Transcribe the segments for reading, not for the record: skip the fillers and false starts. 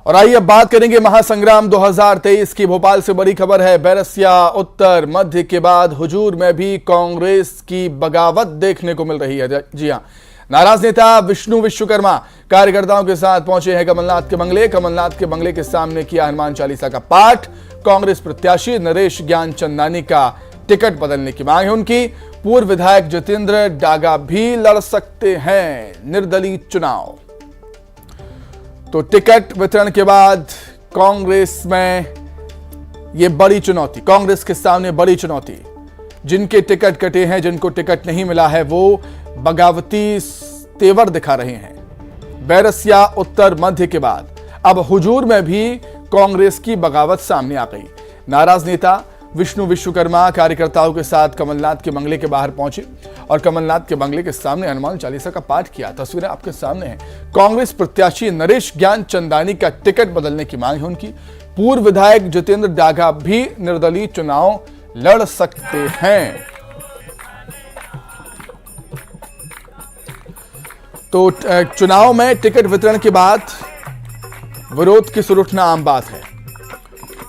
और आइए अब बात करेंगे महासंग्राम 2023 की। भोपाल से बड़ी खबर है। बैरसिया उत्तर मध्य के बाद हुजूर में भी कांग्रेस की बगावत देखने को मिल रही है। जी हां, नाराज नेता विष्णु विश्वकर्मा कार्यकर्ताओं के साथ पहुंचे हैं कमलनाथ के बंगले। कमलनाथ के बंगले के सामने किया हनुमान चालीसा का पाठ। कांग्रेस प्रत्याशी नरेश ज्ञानचंदानी का टिकट बदलने की मांग है उनकी। पूर्व विधायक जितेंद्र डागा भी लड़ सकते हैं निर्दलीय चुनाव। तो टिकट वितरण के बाद कांग्रेस में यह बड़ी चुनौती, कांग्रेस के सामने बड़ी चुनौती। जिनके टिकट कटे हैं, जिनको टिकट नहीं मिला है, वो बगावती तेवर दिखा रहे हैं। बैरसिया उत्तर मध्य के बाद अब हुजूर में भी कांग्रेस की बगावत सामने आ गई। नाराज नेता विष्णु विश्वकर्मा कार्यकर्ताओं के साथ कमलनाथ के बंगले के बाहर पहुंचे और कमलनाथ के बंगले के सामने हनुमान चालीसा का पाठ किया। तस्वीरें आपके सामने हैं। कांग्रेस प्रत्याशी नरेश ज्ञानचंदानी का टिकट बदलने की मांग है उनकी। पूर्व विधायक जितेंद्र डागा भी निर्दलीय चुनाव लड़ सकते हैं। तो चुनाव में टिकट वितरण के बाद विरोध की सुर उठना आम बात है,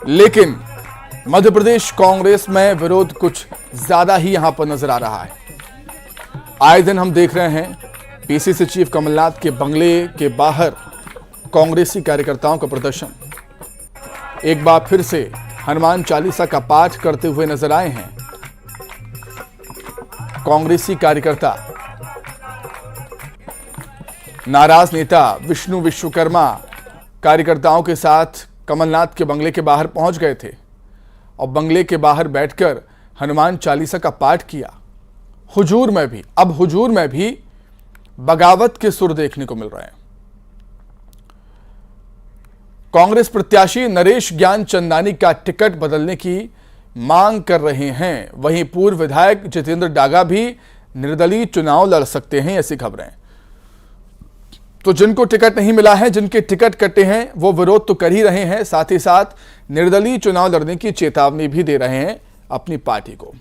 लेकिन मध्य प्रदेश कांग्रेस में विरोध कुछ ज्यादा ही यहां पर नजर आ रहा है। आए दिन हम देख रहे हैं पीसीसी चीफ कमलनाथ के बंगले के बाहर कांग्रेसी कार्यकर्ताओं का प्रदर्शन। एक बार फिर से हनुमान चालीसा का पाठ करते हुए नजर आए हैं कांग्रेसी कार्यकर्ता। नाराज नेता विष्णु विश्वकर्मा कार्यकर्ताओं के साथ कमलनाथ के बंगले के बाहर पहुंच गए थे और बंगले के बाहर बैठकर हनुमान चालीसा का पाठ किया। हुजूर में भी बगावत के सुर देखने को मिल रहे हैं। कांग्रेस प्रत्याशी नरेश ज्ञानचंदानी का टिकट बदलने की मांग कर रहे हैं। वहीं पूर्व विधायक जितेंद्र डागा भी निर्दलीय चुनाव लड़ सकते हैं, ऐसी खबरें। तो जिनको टिकट नहीं मिला है, जिनके टिकट कटे हैं, वो विरोध तो कर ही रहे हैं, साथ ही साथ निर्दलीय चुनाव लड़ने की चेतावनी भी दे रहे हैं अपनी पार्टी को।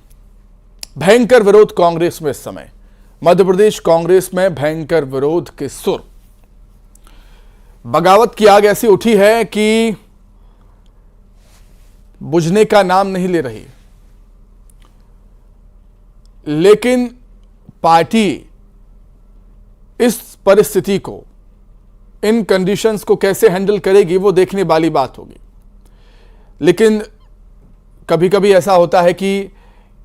भयंकर विरोध कांग्रेस में इस समय। मध्य प्रदेश कांग्रेस में भयंकर विरोध के सुर। बगावत की आग ऐसी उठी है कि बुझने का नाम नहीं ले रही। लेकिन पार्टी इस परिस्थिति को, इन कंडीशंस को कैसे हैंडल करेगी, वो देखने वाली बात होगी। लेकिन कभी कभी ऐसा होता है कि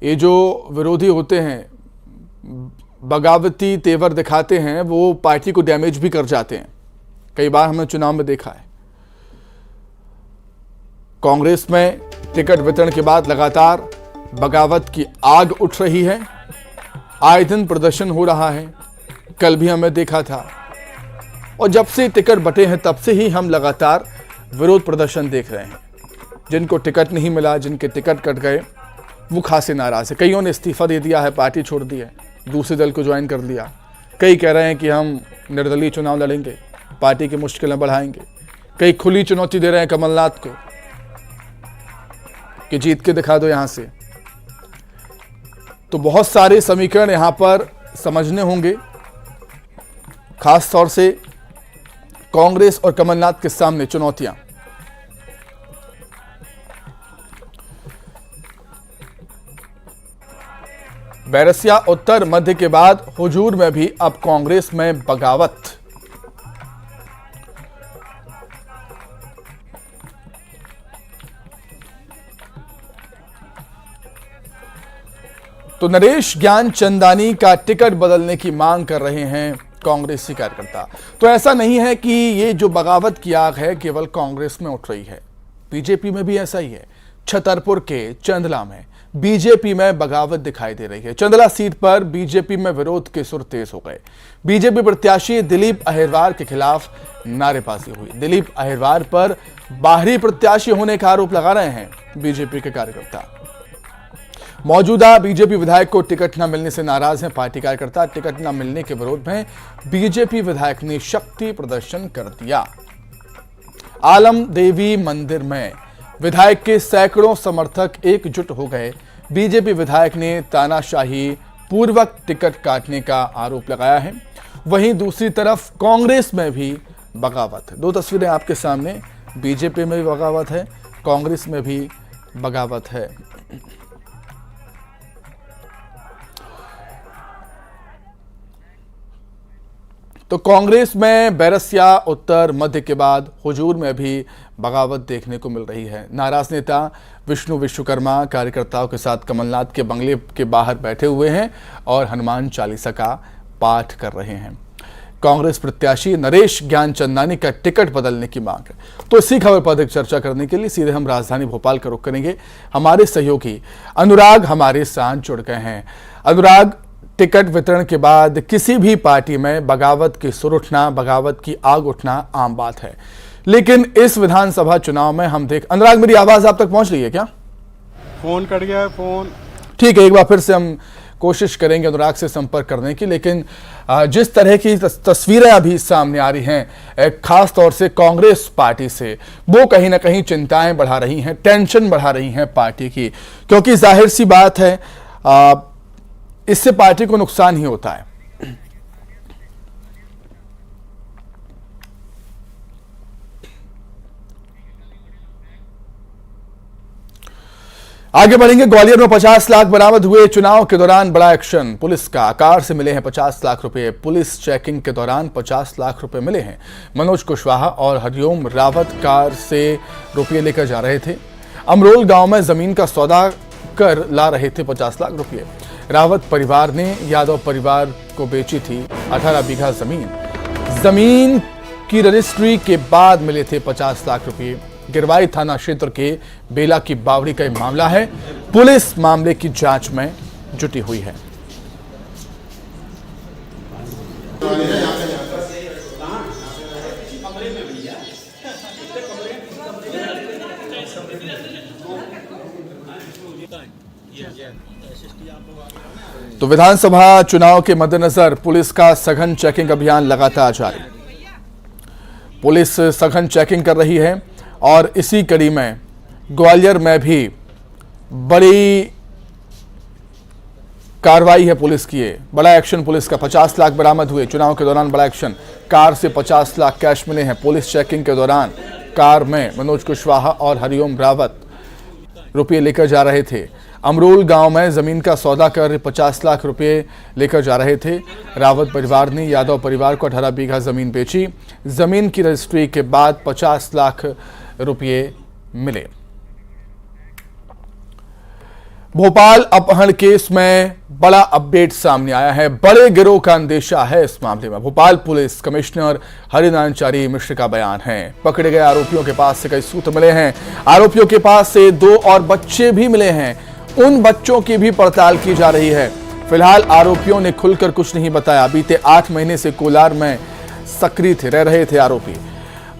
ये जो विरोधी होते हैं, बगावती तेवर दिखाते हैं, वो पार्टी को डैमेज भी कर जाते हैं। कई बार हमने चुनाव में देखा है। कांग्रेस में टिकट वितरण के बाद लगातार बगावत की आग उठ रही है। आए दिन प्रदर्शन हो रहा है। कल भी हमें देखा था, और जब से टिकट बटे हैं तब से ही हम लगातार विरोध प्रदर्शन देख रहे हैं। जिनको टिकट नहीं मिला, जिनके टिकट कट गए, वो खासे नाराज है। कईयों ने इस्तीफा दे दिया है, पार्टी छोड़ दी है, दूसरे दल को ज्वाइन कर लिया। कई कह रहे हैं कि हम निर्दलीय चुनाव लड़ेंगे, पार्टी की मुश्किलें बढ़ाएंगे। कई खुली चुनौती दे रहे हैं कमलनाथ को कि जीत के दिखा दो यहां से। तो बहुत सारे समीकरण यहां पर समझने होंगे। खास तौर से कांग्रेस और कमलनाथ के सामने चुनौतियां। बैरसिया उत्तर मध्य के बाद हुजूर में भी अब कांग्रेस में बगावत। तो नरेश ज्ञानचंदानी का टिकट बदलने की मांग कर रहे हैं कांग्रेसी कार्यकर्ता। तो ऐसा नहीं है कि ये जो बगावत की आग है केवल कांग्रेस में उठ रही है, बीजेपी में भी ऐसा ही है। छतरपुर के चंदला में बीजेपी में बगावत दिखाई दे रही है। चंदला सीट पर बीजेपी में विरोध के सुर तेज हो गए। बीजेपी प्रत्याशी दिलीप अहिरवार के खिलाफ नारेबाजी हुई। दिलीप अहिरवार पर बाहरी प्रत्याशी होने का आरोप लगा रहे हैं बीजेपी के कार्यकर्ता। मौजूदा बीजेपी विधायक को टिकट न मिलने से नाराज हैं पार्टी कार्यकर्ता। टिकट न मिलने के विरोध में बीजेपी विधायक ने शक्ति प्रदर्शन कर दिया। आलम देवी मंदिर में विधायक के सैकड़ों समर्थक एकजुट हो गए। बीजेपी विधायक ने तानाशाही पूर्वक टिकट काटने का आरोप लगाया है। वहीं दूसरी तरफ कांग्रेस में भी बगावत। दो तस्वीरें आपके सामने। बीजेपी में भी बगावत है, कांग्रेस में भी बगावत है। तो कांग्रेस में बैरसिया, उत्तर मध्य के बाद हुजूर में भी बगावत देखने को मिल रही है। नाराज नेता विष्णु विश्वकर्मा कार्यकर्ताओं के साथ कमलनाथ के बंगले के बाहर बैठे हुए हैं और हनुमान चालीसा का पाठ कर रहे हैं। कांग्रेस प्रत्याशी नरेश ज्ञानचंदानी का टिकट बदलने की मांग है। तो इसी खबर पर अधिक चर्चा करने के लिए सीधे हम राजधानी भोपाल का रुख करेंगे। हमारे सहयोगी अनुराग हमारे साथ जुड़ गए हैं। अनुराग, टिकट वितरण के बाद किसी भी पार्टी में बगावत की सुर उठना, बगावत की आग उठना आम बात है, लेकिन इस विधानसभा चुनाव में हम अनुराग, मेरी आवाज आप तक पहुंच रही है क्या? फोन कट गया है। फोन ठीक है, एक बार फिर से हम कोशिश करेंगे अनुराग से संपर्क करने की, लेकिन जिस तरह की तस्वीरें अभी सामने आ रही हैं, खास तौर से कांग्रेस पार्टी से, वो कहीं ना कहीं चिंताएं बढ़ा रही हैं, टेंशन बढ़ा रही हैं पार्टी की, क्योंकि जाहिर सी बात है इससे पार्टी को नुकसान ही होता है। आगे बढ़ेंगे। ग्वालियर में 50 लाख बरामद हुए। चुनाव के दौरान बड़ा एक्शन पुलिस का। कार से मिले हैं 50 लाख रुपए। पुलिस चेकिंग के दौरान 50 लाख रुपए मिले हैं। मनोज कुशवाहा और हरिओम रावत कार से रुपये लेकर जा रहे थे। अमरोल गांव में जमीन का सौदा कर ला रहे थे 50 लाख रुपये। रावत परिवार ने यादव परिवार को बेची थी 18 बीघा जमीन की रजिस्ट्री के बाद मिले थे 50 लाख रुपये। गिरवाई थाना क्षेत्र के बेला की बावड़ी का मामला है। पुलिस मामले की जांच में जुटी हुई है। तो विधानसभा चुनाव के मद्देनजर पुलिस का सघन चेकिंग अभियान लगातार जारी। पुलिस सघन चेकिंग कर रही है और इसी कड़ी में ग्वालियर में भी बड़ी कार्रवाई है पुलिस की। बड़ा एक्शन पुलिस का। 50 लाख बरामद हुए। चुनाव के दौरान बड़ा एक्शन। कार से 50 लाख कैश मिले हैं। पुलिस चेकिंग के दौरान कार में मनोज कुशवाहा और हरिओम रावत रुपये लेकर जा रहे थे। अमरोल गांव में जमीन का सौदा कर 50 लाख रुपये लेकर जा रहे थे। रावत परिवार ने यादव परिवार को 18 बीघा जमीन बेची। जमीन की रजिस्ट्री के बाद 50 लाख रुपये मिले। भोपाल अपहरण केस में बड़ा अपडेट सामने आया है। बड़े गिरोह का अंदेशा है इस मामले में। भोपाल पुलिस कमिश्नर हरिनारायण मिश्र का बयान है। पकड़े गए आरोपियों के पास से कई सूत्र मिले हैं। आरोपियों के पास से 2 और बच्चे भी मिले हैं। उन बच्चों की भी पड़ताल की जा रही है। फिलहाल आरोपियों ने खुलकर कुछ नहीं बताया। बीते 8 महीने से कोलार में सक्रिय रह रहे थे आरोपी।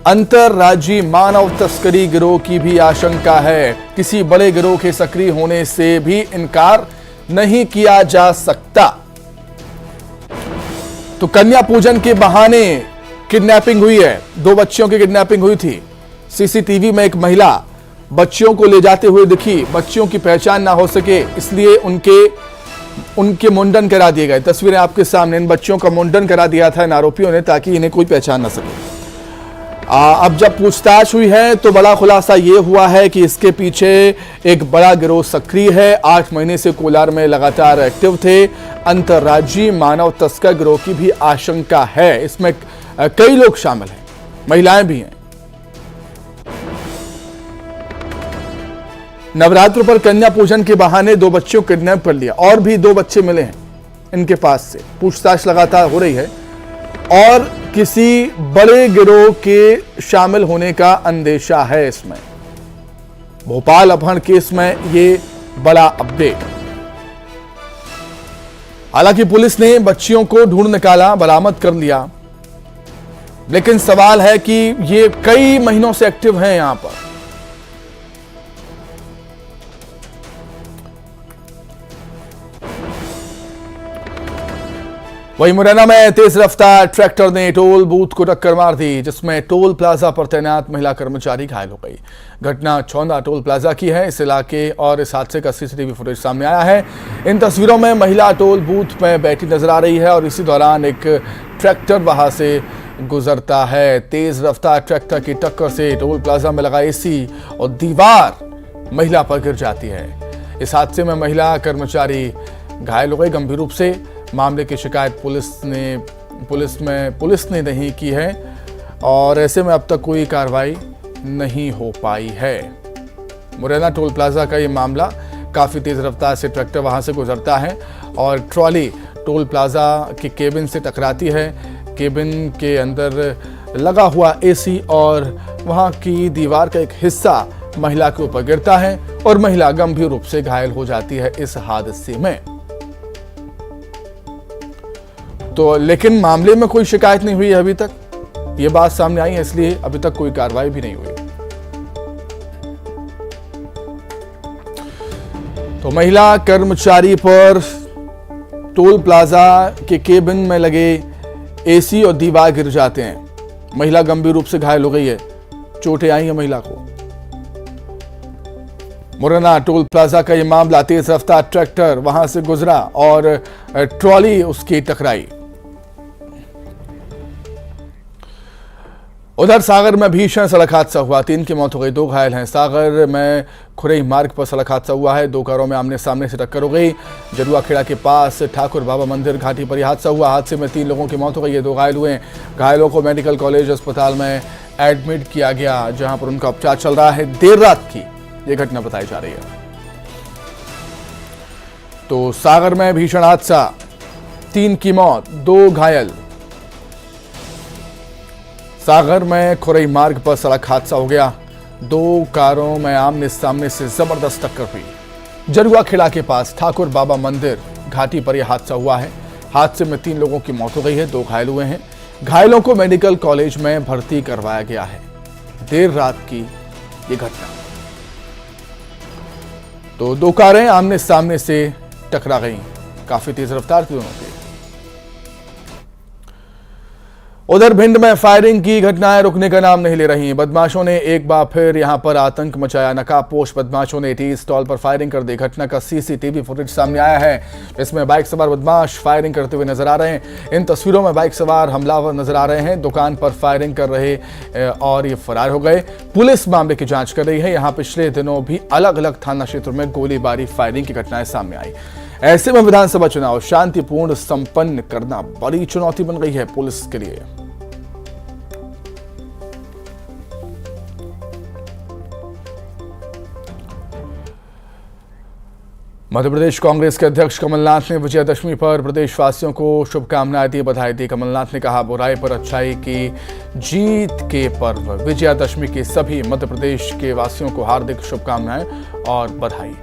अंतरराज्यीय मानव तस्करी गिरोह की भी आशंका है। किसी बड़े गिरोह के सक्रिय होने से भी इनकार नहीं किया जा सकता। तो कन्या पूजन के बहाने किडनैपिंग हुई है। 2 बच्चियों की किडनैपिंग हुई थी। सीसीटीवी में एक महिला बच्चियों को ले जाते हुए दिखी। बच्चियों की पहचान ना हो सके इसलिए उनके मुंडन करा दिए गए। तस्वीरें आपके सामने। इन बच्चियों का मुंडन करा दिया था इन आरोपियों ने ताकि इन्हें कोई पहचान ना सके। अब जब पूछताछ हुई है तो बड़ा खुलासा यह हुआ है कि इसके पीछे एक बड़ा गिरोह सक्रिय है। 8 महीने से कोलार में लगातार एक्टिव थे। अंतरराज्यीय मानव तस्कर गिरोह की भी आशंका है। इसमें कई लोग शामिल हैं, महिलाएं भी हैं। नवरात्र पर कन्या पूजन के बहाने 2 बच्चों को किडनैप कर लिया और भी 2 बच्चे मिले हैं इनके पास से। पूछताछ लगातार हो रही है और किसी बड़े गिरोह के शामिल होने का अंदेशा है इसमें। भोपाल अपहरण केस में ये बड़ा अपडेट। हालांकि पुलिस ने बच्चियों को ढूंढ निकाला, बरामद कर लिया, लेकिन सवाल है कि ये कई महीनों से एक्टिव हैं यहां पर। वहीं मुरैना में तेज रफ्तार ट्रैक्टर ने टोल बूथ को टक्कर मार दी, जिसमें टोल प्लाजा पर तैनात महिला कर्मचारी घायल हो गई। घटना चौंदा टोल प्लाजा की है। इस इलाके और इस हादसे का सीसीटीवी फुटेज सामने आया है। इन तस्वीरों में महिला टोल बूथ में बैठी नजर आ रही है और इसी दौरान एक ट्रैक्टर वहां से गुजरता है। तेज रफ्तार ट्रैक्टर की टक्कर से टोल प्लाजा में लगा एसी और दीवार महिला पर गिर जाती है। इस हादसे में महिला कर्मचारी घायल हो गई गंभीर रूप से। मामले की शिकायत पुलिस ने नहीं की है और ऐसे में अब तक कोई कार्रवाई नहीं हो पाई है। मुरैना टोल प्लाजा का ये मामला, काफी तेज रफ्तार से ट्रैक्टर वहां से गुजरता है और ट्रॉली टोल प्लाजा के केबिन से टकराती है। केबिन के अंदर लगा हुआ एसी और वहां की दीवार का एक हिस्सा महिला के ऊपर गिरता है और महिला गंभीर रूप से घायल हो जाती है इस हादसे में। तो लेकिन मामले में कोई शिकायत नहीं हुई अभी तक, ये बात सामने आई है, इसलिए अभी तक कोई कार्रवाई भी नहीं हुई। तो महिला कर्मचारी पर टोल प्लाजा के केबिन में लगे एसी और दीवार गिर जाते हैं। महिला गंभीर रूप से घायल हो गई है, चोटें आई हैं महिला को। मुरैना टोल प्लाजा का यह मामला, तेज रफ्तार ट्रैक्टर वहां से गुजरा और ट्रॉली उसकी टकराई। उधर सागर में भीषण सड़क हादसा हुआ, 3 की मौत हो गई, 2 घायल हैं। सागर में खुरई मार्ग पर सड़क हादसा हुआ है, 2 कारों में आमने सामने से टक्कर हो गई। जरुआ खेड़ा के पास ठाकुर बाबा मंदिर घाटी पर यह हादसा हुआ। हादसे में 3 लोगों की मौत हो गई है, 2 घायल हुए हैं। घायलों को मेडिकल कॉलेज अस्पताल में एडमिट किया गया, जहां पर उनका उपचार चल रहा है। देर रात की यह घटना बताई जा रही है। तो सागर में भीषण हादसा, 3 की मौत, 2 घायल। सागर में खुरई मार्ग पर सड़क हादसा हो गया, 2 कारों में आमने सामने से जबरदस्त टक्कर हुई। जरुआ खेड़ा के पास ठाकुर बाबा मंदिर घाटी पर यह हादसा हुआ है। हादसे में 3 लोगों की मौत हो गई है, 2 घायल हुए हैं। घायलों को मेडिकल कॉलेज में भर्ती करवाया गया है। देर रात की यह घटना, तो 2 कारें आमने सामने से टकरा गई, काफी तेज रफ्तार थी दोनों की। उधर भिंड में फायरिंग की घटनाएं रुकने का नाम नहीं ले रही। बदमाशों ने एक बार फिर यहां पर आतंक मचाया। नकाबपोश बदमाशों ने टी स्टॉल पर फायरिंग कर दी। घटना का सीसीटीवी फुटेज सामने आया है, इसमें बाइक सवार बदमाश फायरिंग करते हुए नजर आ रहे हैं। इन तस्वीरों में बाइक सवार हमलावर नजर आ रहे हैं, दुकान पर फायरिंग कर रहे और ये फरार हो गए। पुलिस मामले की जांच कर रही है। यहां पिछले दिनों भी अलग अलग थाना क्षेत्रों में गोलीबारी फायरिंग की घटनाएं सामने आई। ऐसे में विधानसभा चुनाव शांतिपूर्ण संपन्न करना बड़ी चुनौती बन गई है पुलिस के लिए। मध्य प्रदेश कांग्रेस के अध्यक्ष कमलनाथ ने विजयादशमी पर प्रदेशवासियों को शुभकामनाएं दी, बधाई दी। कमलनाथ ने कहा, बुराई पर अच्छाई की जीत के पर्व विजयादशमी के सभी मध्य प्रदेश के वासियों को हार्दिक शुभकामनाएं और बधाई।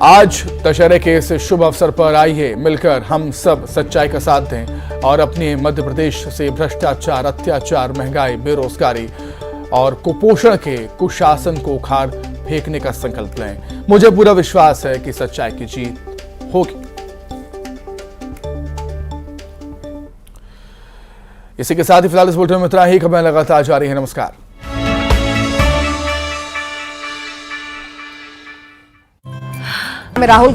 आज दशहरे के इस शुभ अवसर पर आइए मिलकर हम सब सच्चाई का साथ दें और अपने मध्य प्रदेश से भ्रष्टाचार, अत्याचार, महंगाई, बेरोजगारी और कुपोषण के कुशासन को उखाड़ फेंकने का संकल्प लें। मुझे पूरा विश्वास है कि सच्चाई की जीत होगी। इसी के साथ ही फिलहाल इस बुलेटिन में इतना ही। खबरें लगातार जारी है। नमस्कार। राहुल